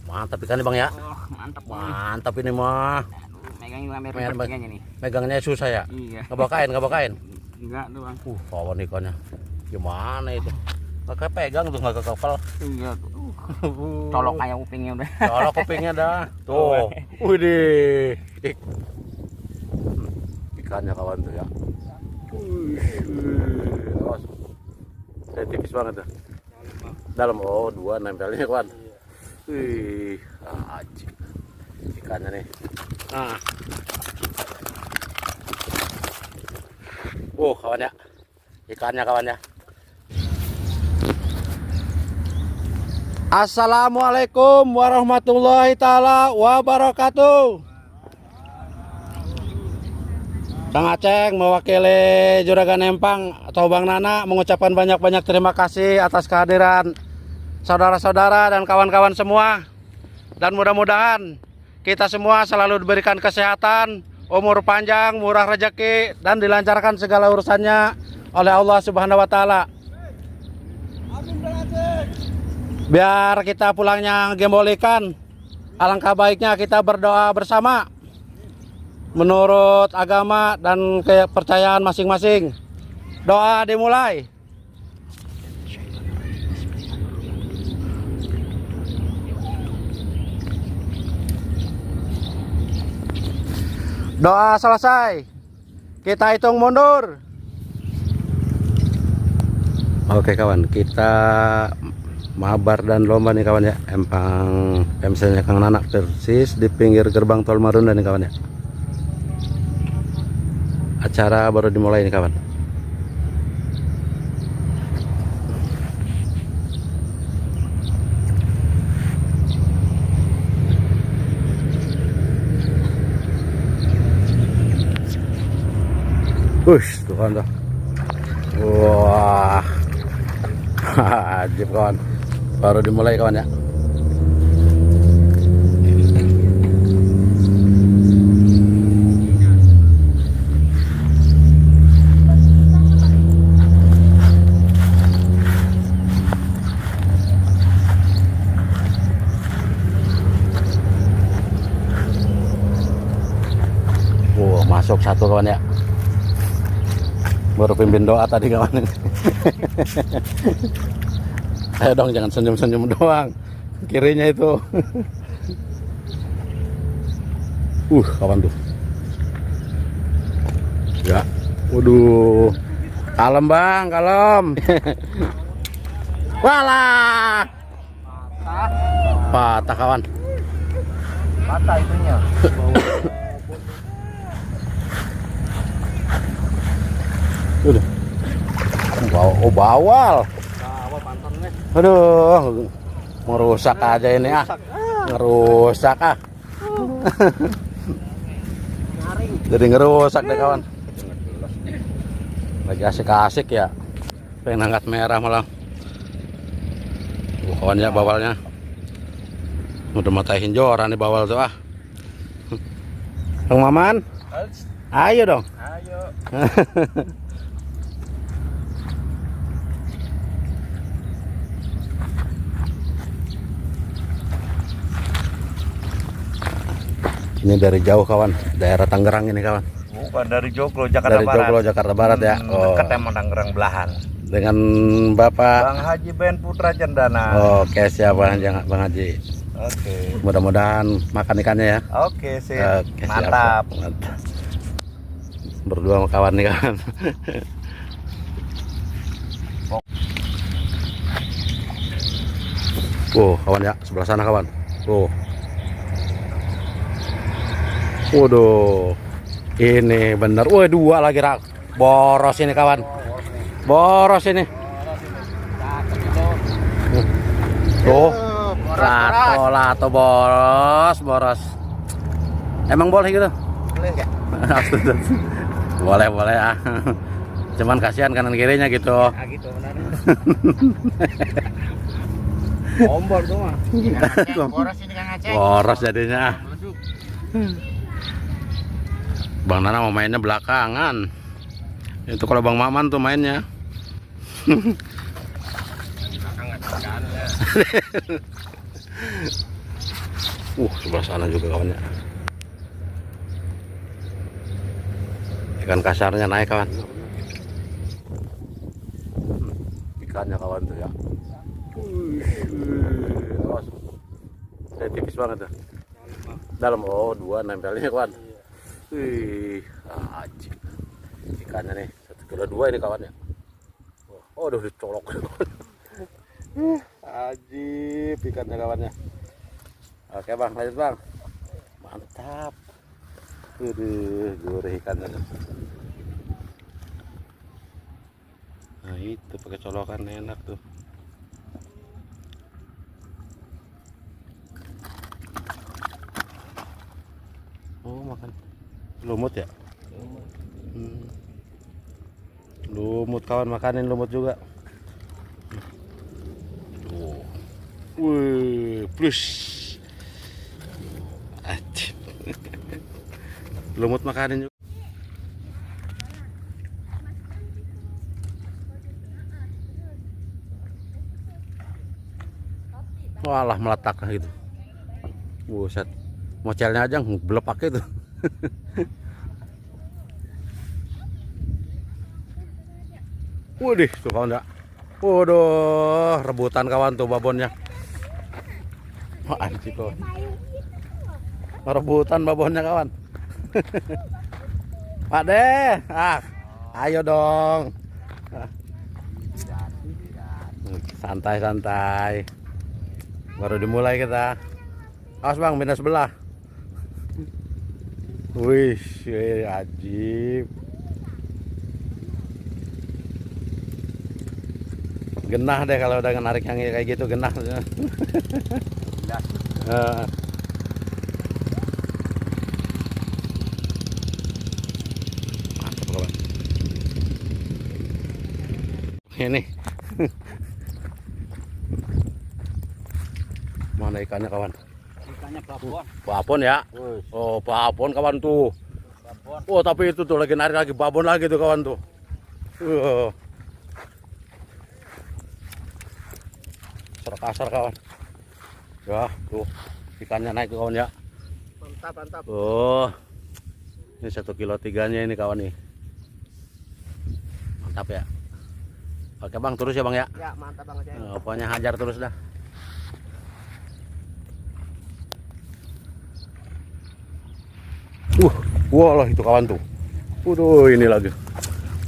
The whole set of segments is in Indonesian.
Mantap ikan nih bang ya. Oh, mantap. Mantap ini mah. Megangin nih. Megangnya susah ya. Iya. Ngebakain. Enggak tuh bang. Kawan ikannya. Gimana itu? Nggak pegang tuh nggak ke kapal. Iya tuh. Colok kayak upingnya udah. Colok kupingnya dah. Tuh. Widih. Ikannya kawan tuh ya. Awas. Saya tipis banget tuh. Dalam dua nempelnya kawan. Wih, ajib. Ikannya nih. Nah. Kawan ya. Ikannya kawan ya. Assalamualaikum warahmatullahi taala wabarakatuh. Kang Aceng mewakili Juragan Empang atau Bang Nana mengucapkan banyak-banyak terima kasih atas kehadiran saudara-saudara dan kawan-kawan semua. Dan mudah-mudahan kita semua selalu diberikan kesehatan, umur panjang, murah rezeki, dan dilancarkan segala urusannya oleh Allah Subhanahu wa taala. Biar kita pulangnya gembol ikan, alangkah baiknya kita berdoa bersama menurut agama dan kepercayaan masing-masing. Doa dimulai. Doa selesai, kita hitung mundur. Oke kawan, kita mabar dan lomba nih kawan ya. Empang PMC-nya Kang Nana persis di pinggir gerbang tol Marunda nih kawan ya. Acara baru dimulai nih kawan. Tuh kawan tuh. Wah. Ajib kawan. Baru dimulai kawan ya. Masuk satu kawan ya. Baru pimpin doa tadi kawan. Ayo dong jangan senyum-senyum doang. Kirinya itu. Kawan tuh. Ya. Waduh. Kalem bang, kalem. Walah. Patah kawan. Patah itunya. Udah. Bawal. Aduh, merusak aja ini ngerusak jadi ngerusak deh kawan. Lagi asik-asik ya, pengen angkat merah malah. Kawan ya bawalnya udah matahin joran nih bawal tuh Bang Maman, ayo dong. Ayo. Ini dari jauh kawan, daerah Tangerang ini kawan. Bukan dari Joglo, Jakarta Barat. Dari Joglo, Jakarta Barat ya. Dekat emang Tangerang belahan. Dengan Bapak Bang Haji Ben Putra Cendana. Oke, siap Bang Haji. Oke. Mudah-mudahan makan ikannya ya. Oke, sip. Oke, mantap. Siap. Mantap. Berdua sama kawan nih kawan. Kawan ya, sebelah sana kawan. Waduh, ini bener. Dua lagi rak. Boros ini kawan. Boros ini. Tuh, lato boros. Emang boleh gitu? Boleh nggak? Boleh ya. Cuman kasihan kanan kirinya gitu. Gitu benar. Ombor tuh mah. Boros ini Kang Aceh. Boros jadinya. Bang Nana mau mainnya belakangan. Itu kalau Bang Maman tuh mainnya. Sebelah sana juga kawannya. Ikan kasarnya naik kawan. Ikannya kawan tuh ya. Awas. Saya tipis banget ya. Dalam, oh 2 nempelnya kawan. Wih, ajib. Ikannya nih 1,2 kilo ini kawannya. Oh, udah dicolok. Ajib ikannya kawannya. Oke bang, lanjut bang. Mantap. Gurih ikannya. Nah itu pakai colokan enak tuh. Oh makan lumut ya. Lumut kawan, makanin lumut juga. Wih, plus. Lumut makanin juga. Walah meletak gitu. Buset. Mocelnya aja ngelepak itu. Waduh, tuh kawan ya. Waduh, rebutan kawan tuh babonnya. Wah, anjir kawan. Rebutan babonnya kawan. Pak deh, ayo dong. Santai-santai. Baru dimulai kita. Awas bang, pindah sebelah. Wih, ajib. Genah deh kalau udah narik yang kayak gitu, genah. Ini mana ikannya kawan? Ikannya babon. Babon ya? Oh babon kawan tuh. Babon. Oh tapi itu tuh lagi narik lagi babon lagi tuh kawan tuh. Kasar kawan. Ya tuh ikannya naik tuh kawan ya. Mantap mantap. Oh ini 1,3 kilo ini kawan nih. Mantap ya. Oke bang, terus ya bang ya. Ya mantap bang aja. Pokoknya hajar terus dah. Wah itu kawan tuh. Waduh ini lagi.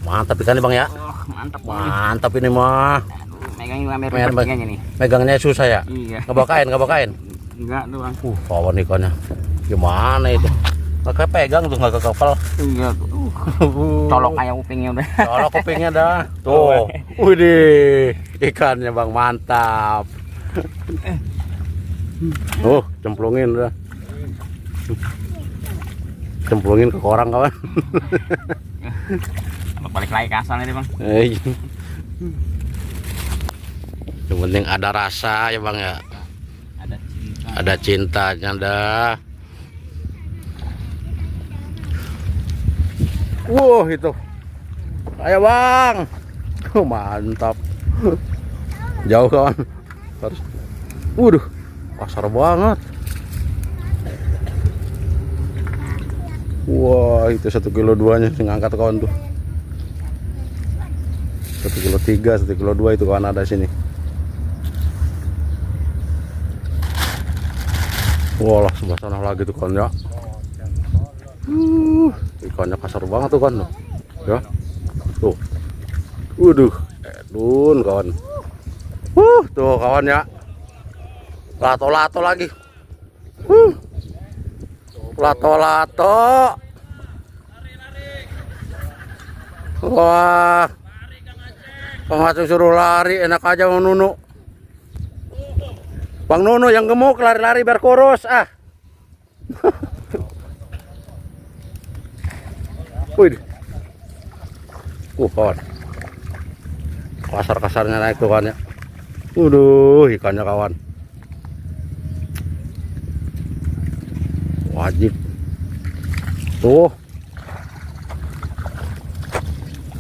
Mantap ikannya bang ya. Oh mantap. Mantap ini mah. Megangnya nih. Megangnya susah ya. Iya. Ngebakain. Enggak tuh bang. Kawan ikannya. Gimana itu? Nggak pegang tuh, nggak ke kapal. Iya. Colok kayak upingnya udah. Colok kupingnya dah. Tuh. Widih, ikannya bang mantap. Cemplungin udah. Cemplungin ke korang kawan. Balik lagi ke asalnya deh bang. Yang penting ada rasa ya bang ya. Ada cinta. Ada cintanya dah. Itu. Ayo bang. Mantap. Jauh kawan. Waduh, kasar banget. Wah, itu 1,2 kilo nya ngangkat kawan tuh. 1,3 kilo, 1,2 kilo itu kawan ada sini. Wah, sebelah sana lagi tuh kawan ya. Ikannya kasar banget tuh kan. Ya. Tuh. Waduh, edun kawan. Tuh kawan ya. Lato-lato lagi. Lato-lato. Wah. Bang Aceh suruh lari, enak aja Bang Nunu. Bang Nunu yang gemuk lari-lari biar kurus Wih. Kawan. Kasar-kasarnya naik tuh kan ya. Ikannya kawan. Wajib. Tuh.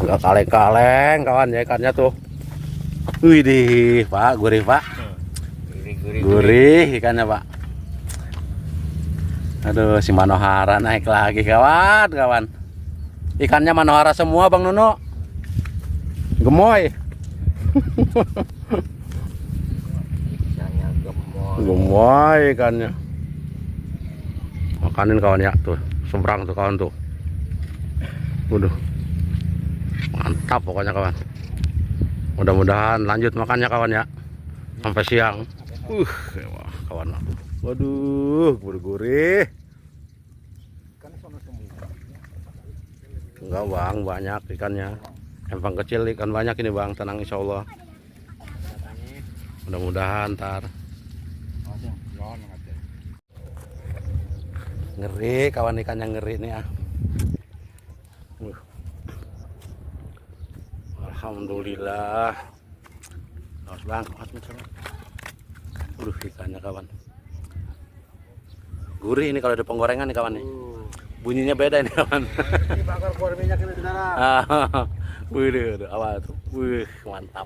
Udah kaleng-kaleng kawan ya ikannya tuh. Widih, Pak, gurih, Pak. Gurih ikannya, Pak. Aduh, si Manohara naik lagi kawan. Ikannya Manohara semua Bang Nuno. Gemoy. Ikannya gemoy. Gemoy ikannya. Makanin kawan ya tuh, seberang tuh kawan tuh. Waduh. Mantap pokoknya kawan. Mudah-mudahan lanjut makannya kawan ya. Sampai siang. Wah, kawan. Waduh, gurih-gurih. Enggak Bang, banyak ikannya. Empang kecil ikan banyak ini Bang, tenang insya Allah. Mudah-mudahan ntar. Ngeri kawan ikannya ngeri nih ah. Alhamdulillah. Awas Bang, awas coba. Ikannya kawan. Gurih ini kalau ada penggorengan nih kawan nih. Bunyinya beda ini kawan. Ini bakar keluar minyak ini saudara. Wih, awal tuh. Wih, mantap.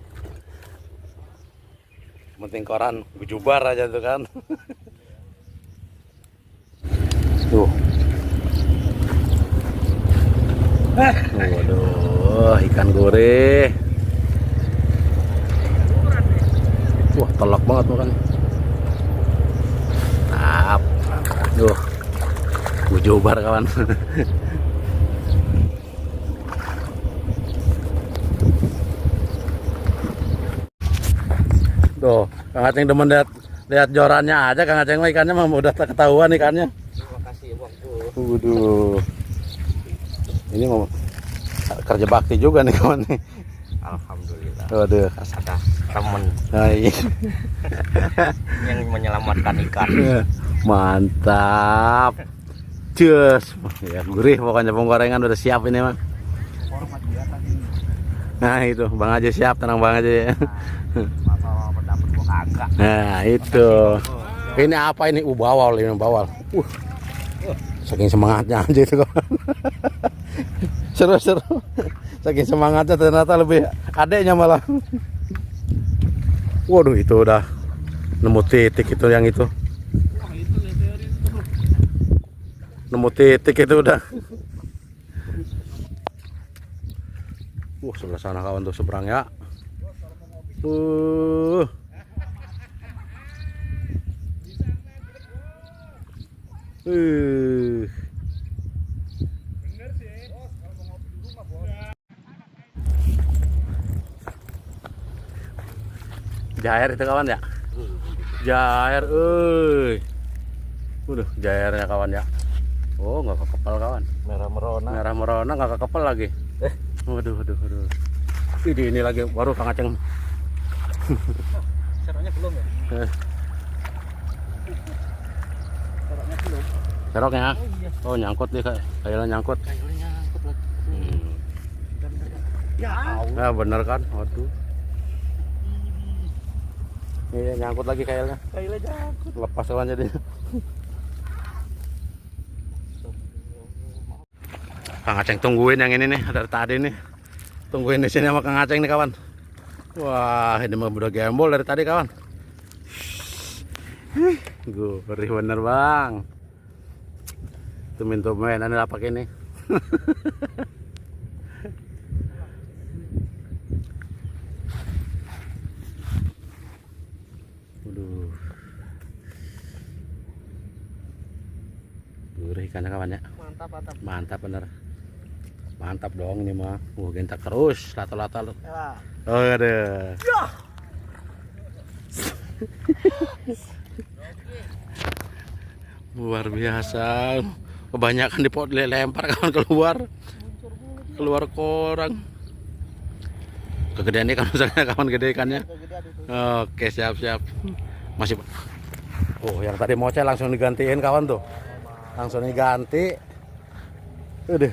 Penting koran bujubar aja tuh kan. Tuh. Waduh, ikan gurih. Wah, telak banget makan. Tap. Duh. Bujubar kawan. Tuh, Kang Aceng demen lihat jorannya aja. Kang Aceng mah ikannya mah udah ketahuan ikannya. Terima kasih Bang. Waduh. Ini mau kerja bakti juga nih kawan nih. Alhamdulillah. Waduh, Ada temen hai. yang menyelamatkan ikan. Mantap. Cus. Ya, gurih pokoknya penggorengan udah siap ini mah. Nah, itu Bang aja siap, tenang Bang aja ya. Masa pendapat gua kagak. Nah, itu. Ini apa ini? Bawal ini bawal. Saking semangatnya aja itu kawan. Seru. Saking semangatnya ternyata lebih adeknya malah. Waduh, itu udah nemu titik itu yang itu. Nemu titik itu udah. Sebelah sana kawan tuh seberang ya. Jair itu kawan ya. Jair, jairnya kawan ya. Oh, nggak kekepal kawan. Merah merona nggak kekepal lagi. Waduh. Ini lagi baru Kang Aceng. Seroknya belum ya? Seroknya belum. Seroknya? Oh, nyangkut nih kayaknya nyangkut. Kayunya nyangkut lagi. Ya Allah. Nah, bener kan? Waduh. Iya, nyangkut lagi kayaknya. Kayunya nyangkut. Lepas kawan jadi. Kang Aceng tungguin yang ini nih dari tadi nih. Tungguin di sini sama Kang Aceng nih kawan. Wah, ini mah udah gembol dari tadi kawan. Gurih bener Bang. Tumin-tumin ini apa ini? Waduh. Gurih ikannya kawan ya. Mantap bener. Mantap dong ini mah. Gentak terus, lato-lato. Ya. Oh, ada. Ya. Luar biasa. Kebanyakan lempar kawan keluar korang. Kegedean ikan misalnya kawan gede ikannya. Oke, siap. Masih. Oh, yang tadi mocel langsung digantiin kawan tuh. Langsung diganti. Udah,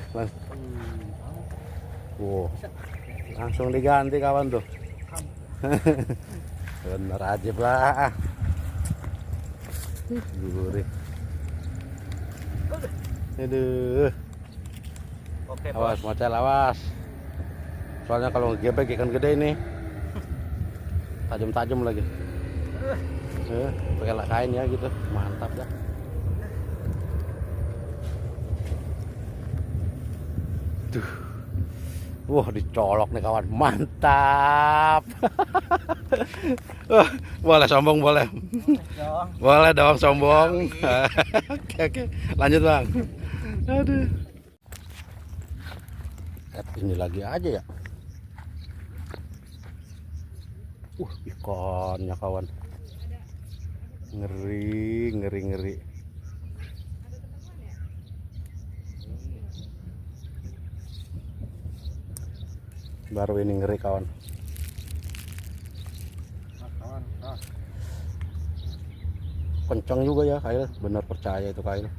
langsung diganti kawan tuh. Bener aja lah. Gurih. Aduh. Oke, Awas mocel, awas. Soalnya kalau ngegebek ikan gede ini tajam-tajam lagi. Pakai kain ya gitu, mantap dah. Waduh. Wah, dicolok nih kawan. Mantap. Wah, boleh sombong boleh. Boleh dong sombong. Oke. Lanjut, Bang. Aduh. Lihat ini lagi aja ya. Ikannya kawan. Ngeri. Baru ini ngeri kawan. Kencang juga ya Kail, benar percaya itu Kail.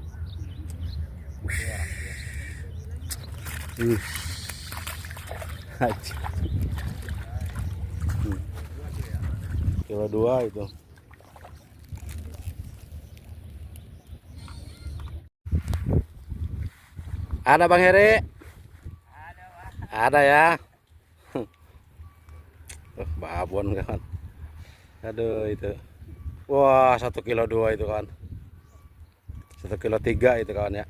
Kilo 2 itu. Ada Bang Heri? Ada ya. Babon kawan. Aduh itu. Wah 1 kilo 2 itu kawan. 1 kilo 3 itu kawan ya.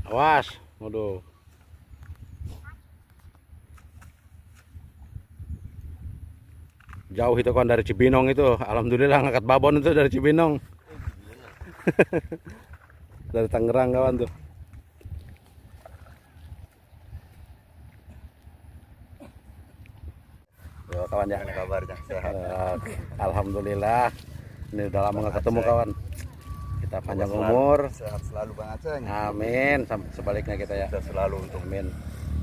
Awas, waduh. Jauh itu kan dari Cibinong itu. Alhamdulillah ngangkat babon itu dari Cibinong. Dari Tangerang kawan tuh. Yo kawan ya. Gimana kabarnya? Sehat. Alhamdulillah. Ini udah lama nggak ketemu kawan. Kita panjang umur. Sehat selalu Bang Aceng. Amin. Sebaliknya kita ya. Sehat selalu untuk Amin.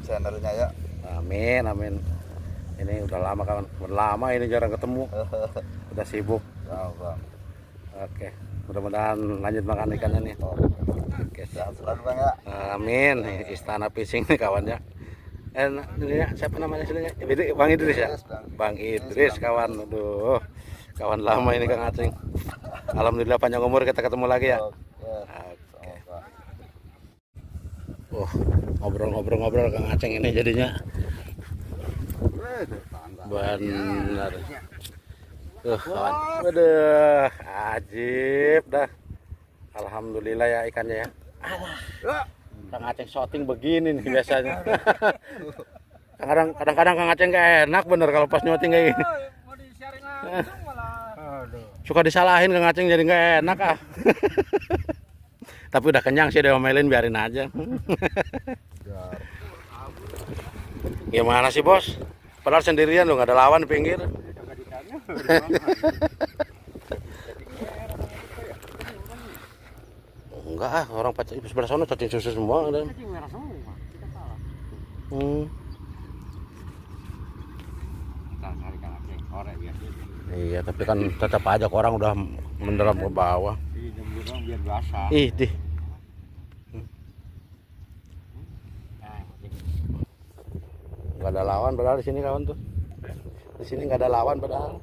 channelnya ya. Amin. Ini udah lama kawan. Udah lama ini jarang ketemu. Udah sibuk. Tahu Bang. Oke. Mudah-mudahan lanjut makan ikannya nih. Oke. Sehat selalu Bang ya. Amin. Istana Fishing nih kawan ya. Ini ya, siapa namanya istilahnya? Bang Idris ya? Bang Idris kawan. Aduh. Kawan lama ini Kang Aceng. Alhamdulillah panjang umur kita ketemu lagi ya. Oke. Ngobrol-ngobrol Kang Aceng ini jadinya. Benar. Kawan. Waduh, ajib dah. Alhamdulillah ya ikannya ya. Kang Aceng shooting begini nih biasanya. Kadang-kadang Kang Aceng gak enak bener kalau pas nyuting kayak gini. Suka disalahin Kang Aceng jadi gak enak ah. Tapi udah kenyang sih, diomelin biarin aja. Gimana sih bos? Padahal sendirian loh, gak ada lawan di pinggir. Enggak ah, orang sebelah sana cacing susu semua dan. Iya, tapi kan tetap aja orang udah mendalam ke bawah. Biar basah. Ih, dih. Enggak ada lawan padahal di sini kawan tuh. Di sini enggak ada lawan padahal.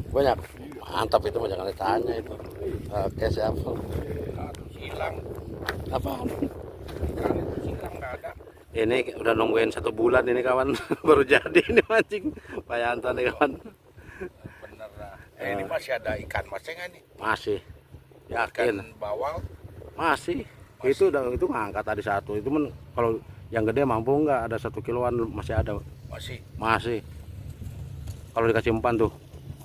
Banyak. Mantap itu mah jangan ditanya itu. Oke, siap. Hilang. Apa? Hilang enggak ada. Ini udah nungguin 1 bulan ini kawan. Baru jadi ini mancing. Pak Yanto nih kawan. Bener lah. Ini masih ada ikan masih nggak nih? Masih. Yakin. Ikan bawal. Masih. Itu ngangkat tadi 1. Itu men kalau yang gede mampu nggak, ada 1 kiloan masih ada. Masih. Kalau dikasih umpan tuh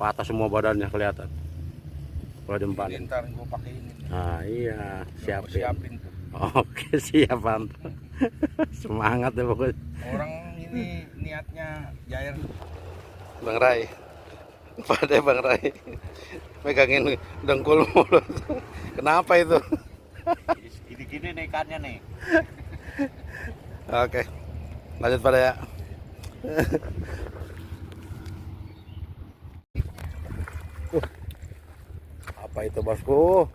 ke atas semua badannya kelihatan. Kalau diumpan. Ntar gue pakai ini. Nah iya, Siapin tuh. Oke, siap Pak. Semangat ya pokoknya. Orang ini niatnya jair. Bang Rai. Pada Bang Rai. Megangin dengkul mulut. Kenapa itu? Gini nih ikannya nih. Oke. Lanjut pada ya. Apa itu bosku?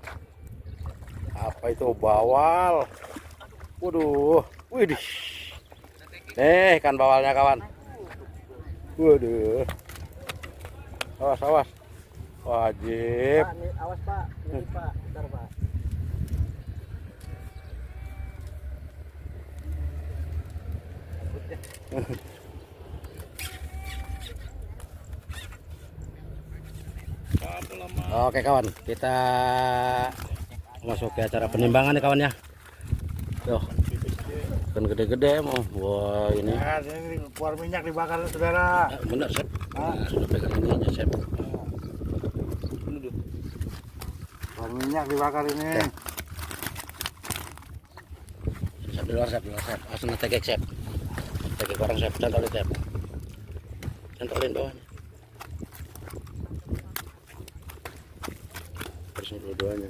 Apa itu bawal? Waduh, widih. Ikan bawalnya kawan. Waduh. Awas. Wajib. Pak, nih, awas Pak. Ini Pak, bentar Pak. Oke kawan, kita masuk ke acara penimbangan nih kawan ya. Tuh, kan gede-gede mau. Wah ini. Nah, ini keluar minyak dibakar saudara. Benar Sep. Sudah pegang ininya Sep. Keluar minyak dibakar ini. Oke. Sep di luar Sep. Langsung ngetegek Sep. Tegek orang Sep, cantolin Sep. Cantolin bawahnya. Terus dua-duanya.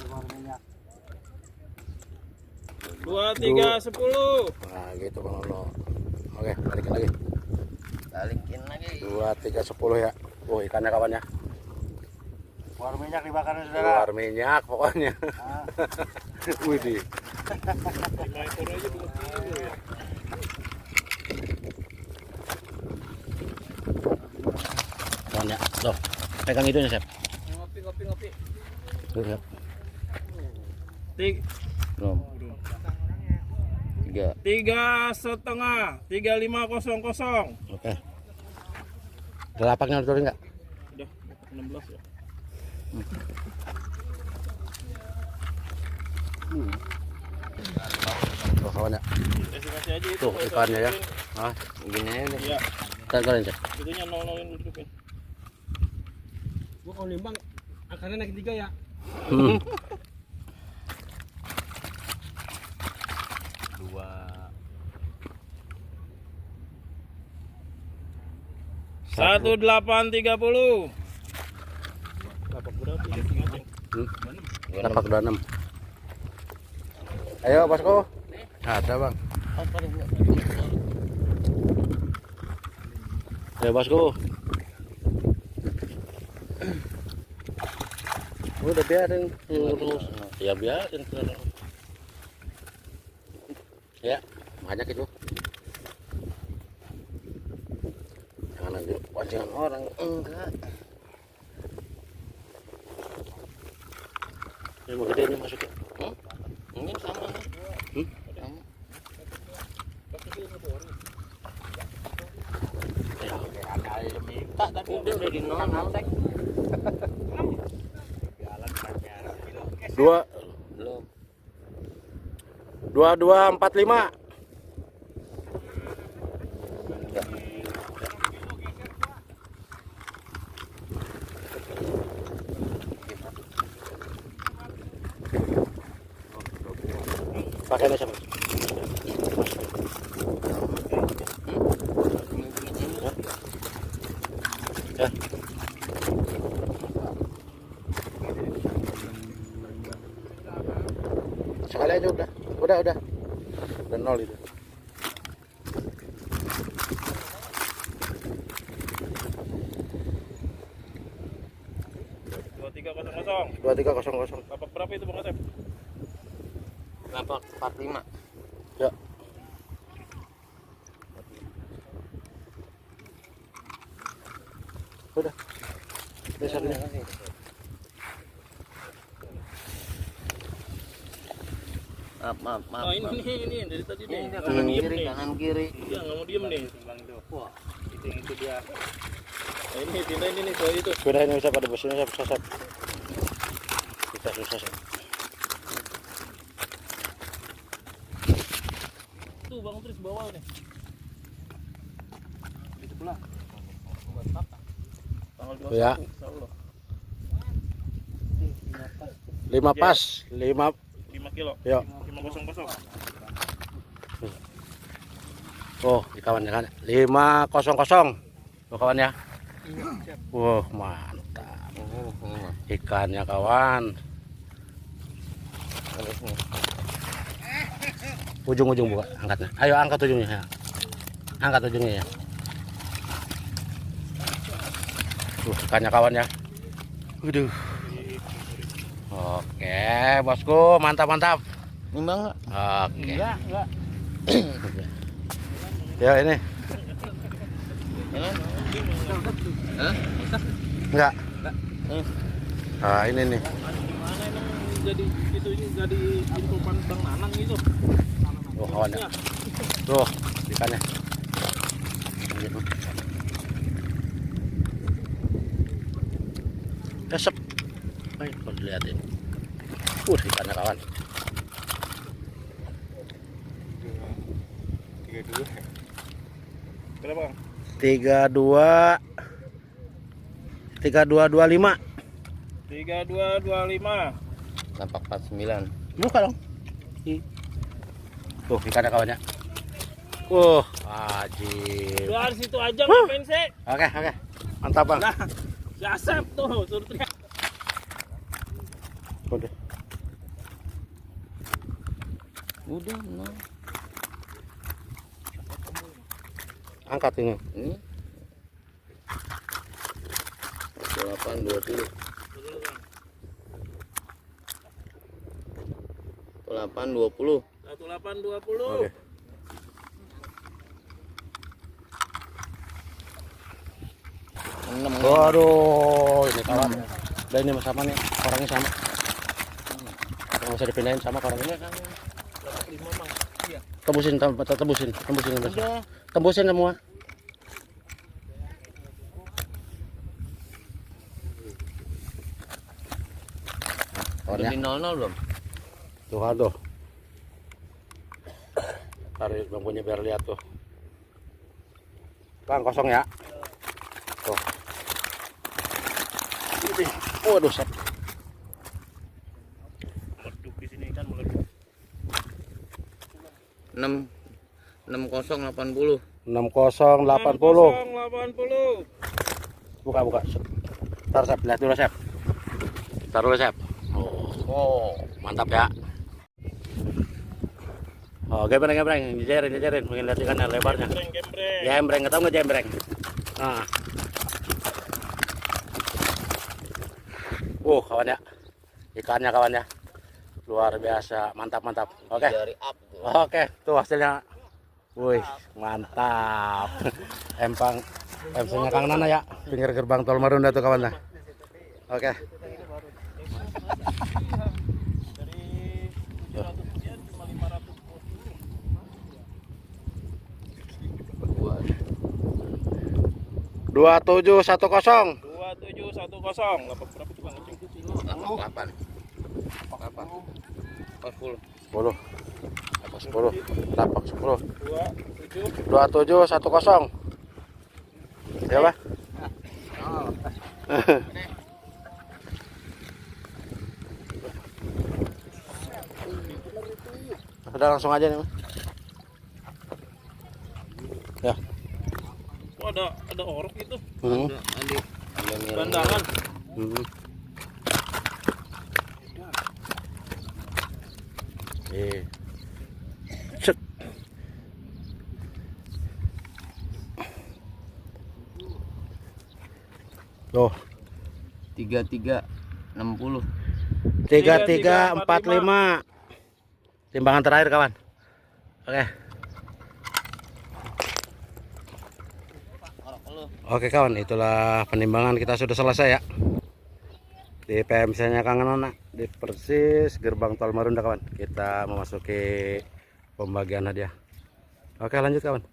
Keluar minyak. 2, 3, 10. Nah gitu Bang Lolo. Oke, balikin lagi. Balikin lagi. 2, 3, 10 ya. Oh ikannya kawan ya. Keluar minyak dibakar saudara. Keluar minyak pokoknya. Widih. 5 ekor aja 2 kilo ya. Kawan ya. Tuh, pegang itunya Sep. Ngopi. Tuh Sep. Tiga Belum. 3,5. 3500. Oke. Ada lapaknya turun nggak? Udah 16 ya. Tuh kawan ya. Kasih aja itu. Tuh ikannya ya. Ah, Gini aja deh. Ya, tanggalin Sep. itunya 0-0 duduk ya. Gua kalau nimbang akarnya naik 3 ya. Hmm. 1830. Lapak berapa? Lapak 26. Ayo bosku. Ada bang. Ayo bosku. Udah biarin terus. Ya biarin terus. Ya banyak itu. Jangan lagi pancingan orang. Enggak. Ini mau gede ini masukin. Ini sama. Sama. Ada yang minta tadi Udah di nol. Dua Belum. 2245. Pakai ini sama. Ya. Sekali aja udah. Udah nol itu. Dua tiga 2300. kosong. Lapak berapa itu Bang Asep? Lapak 45. Ya. Udah. Besar ini. Maaf. Oh ini dari tadi nih. Ini dia Nggak mau kanan diem kiri, nih. kanan kiri. Iya nggak mau diem nih. Wah itu dia. Nah, ini pindah ini nih soal itu. Sudah ini bisa pada bosnya susah. Kita susah. Tuh Bang Tris bawah nih. Di sebelah. Tanggal 21. Ya. Insyaallah. 5 pas, 5. 5 kilo. Yuk. 500. Oh, di kawannya kan. 500. Tuh kawan ya. Wah, mantap. Ikannya kawan. Ujung-ujung buka, angkatnya. Ayo angkat ujungnya ya. Angkat ujungnya ya. Ikannya kawan ya. Waduh. Oke, bosku, mantap. Nimbang enggak? Oke. enggak. Ya ini. Hah? Enggak. Ah, ini nih. Gimana emang jadi itu ini jadi infopan Bang Nanang gitu. Oh, kawannya. Tuh, ikannya. kesep. Ayo kalau dilihatin. Ikannya kawan. 32. Berapa bang? 32 3225. 3225. Nampak 49. Buka dong. Tuh ikannya kawannya. Wajib. Luar situ aja ngapain sih? Oke. Mantap bang. Nah, si Asep tuh suruh teriak. Udah. Udah, no. Angkat ini. Ini 28 20. 8 20. 1820. Oke. Waduh, ini kawan. Udah ini sama nih, orangnya sama. Nggak usah dipindahin sama orangnya. Tembusin semua. Udah di 00 belum? Tuh aduh. Tarik bangkunya biar lihat tuh. Bang kosong ya. Tuh. Waduh, set. Meledup di sini kan meledup. 6080. 6080. 80. Buka. Tar Sep, lihat dulu Sep. Tar dulu Sep. Oh, mantap ya. Oh, gembreng, jajarin, pengen lihat ikannya lebarnya. Gembreng, ketemu nggak gembreng? Nah. Kawan ya. Ikannya kawan ya. Luar biasa, mantap. Oke. Dari up. Oke, tuh hasilnya. Wih, mantap. MC-nya Kang Nana ya. Pinggir gerbang tol Marunda tuh kawan. Oke. Dua 2710. 2710. Berapa tuh Bang? 8. 40. 10. 10. Lapak 10. 27. 2710. Ya, Pak? Udah langsung aja nih, Mas. Ya. Oh, ada orok gitu. Ada Bandangan. Cet. Tuh. 3360. 3345. Timbangan terakhir kawan. Oke. Oke kawan, itulah penimbangan kita sudah selesai ya. Di PMC-nya Kang Nana di persis gerbang tol Marunda kawan. Kita memasuki pembagian hadiah. Oke, lanjut kawan.